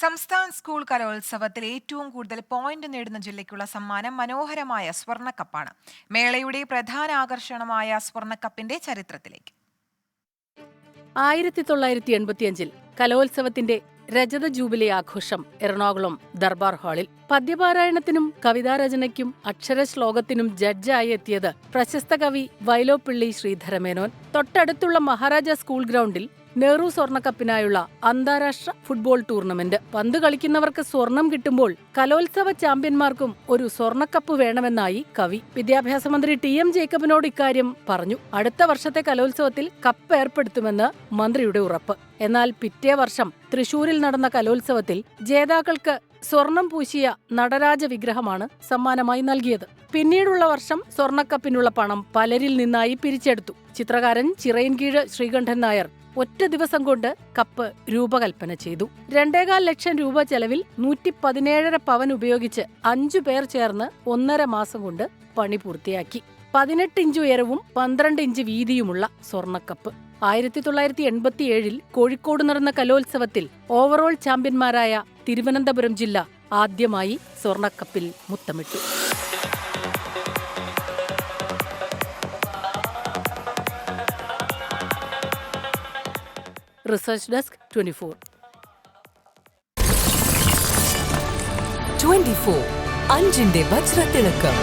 സംസ്ഥാന സ്കൂൾ കലോത്സവത്തിൽ ഏറ്റവും കൂടുതൽ പോയിന്റ് നേടുന്ന ജില്ലയ്ക്കുള്ള സമ്മാനം മനോഹരമായ സ്വർണ്ണക്കപ്പാണ്. മേളയുടെ പ്രധാന ആകർഷണമായ സ്വർണ്ണക്കപ്പിന്റെ ചരിത്രത്തിലേക്ക്. 1985 കലോത്സവത്തിന്റെ രജത ജൂബിലി ആഘോഷം എറണാകുളം ദർബാർ ഹാളിൽ. പദ്യപാരായണത്തിനും കവിതാരചനയ്ക്കും അക്ഷരശ്ലോകത്തിനും ജഡ്ജായി എത്തിയത് പ്രശസ്ത കവി വൈലോപ്പിള്ളി ശ്രീധരമേനോൻ. തൊട്ടടുത്തുള്ള മഹാരാജ സ്കൂൾ ഗ്രൗണ്ടിൽ നെഹ്റു സ്വർണ്ണക്കപ്പിനായുള്ള അന്താരാഷ്ട്ര ഫുട്ബോൾ ടൂർണമെന്റ്. പന്ത് കളിക്കുന്നവർക്ക് സ്വർണം കിട്ടുമ്പോൾ കലോത്സവ ചാമ്പ്യന്മാർക്കും ഒരു സ്വർണ്ണക്കപ്പ് വേണമെന്നായി കവി. വിദ്യാഭ്യാസ മന്ത്രി ടി.എം. ജേക്കബിനോട് ഇക്കാര്യം പറഞ്ഞു. അടുത്ത വർഷത്തെ കലോത്സവത്തിൽ കപ്പ് ഏർപ്പെടുത്തുമെന്ന് മന്ത്രിയുടെ ഉറപ്പ്. എന്നാൽ പിറ്റേ വർഷം തൃശൂരിൽ നടന്ന കലോത്സവത്തിൽ ജേതാക്കൾക്ക് സ്വർണം പൂശിയ നടരാജ വിഗ്രഹമാണ് സമ്മാനമായി നൽകിയത്. പിന്നീടുള്ള വർഷം സ്വർണ്ണക്കപ്പിനുള്ള പണം പലരിൽ നിന്നായി പിരിച്ചെടുത്തു. ചിത്രകാരൻ ചിറയിൻകീഴ് ശ്രീകണ്ഠൻ നായർ ഒറ്റ ദിവസം കൊണ്ട് കപ്പ് രൂപകൽപ്പന ചെയ്തു. 2.25 ലക്ഷം രൂപ ചെലവിൽ 117.5 പവൻ ഉപയോഗിച്ച് 5 പേർ ചേർന്ന് 1.5 മാസം കൊണ്ട് പണി പൂർത്തിയാക്കി. 18 ഇഞ്ച് ഉയരവും 12 ഇഞ്ച് വീതിയുമുള്ള സ്വർണ്ണക്കപ്പ്. 1987 കോഴിക്കോട് നടന്ന കലോത്സവത്തിൽ ഓവറോൾ ചാമ്പ്യന്മാരായ തിരുവനന്തപുരം ജില്ല ആദ്യമായി സ്വർണ്ണക്കപ്പിൽ മുത്തമിട്ടു. റിസർച്ച് ഡെസ്ക് 24 അഞ്ചിന്റെ വജ്രത്തിളക്കം.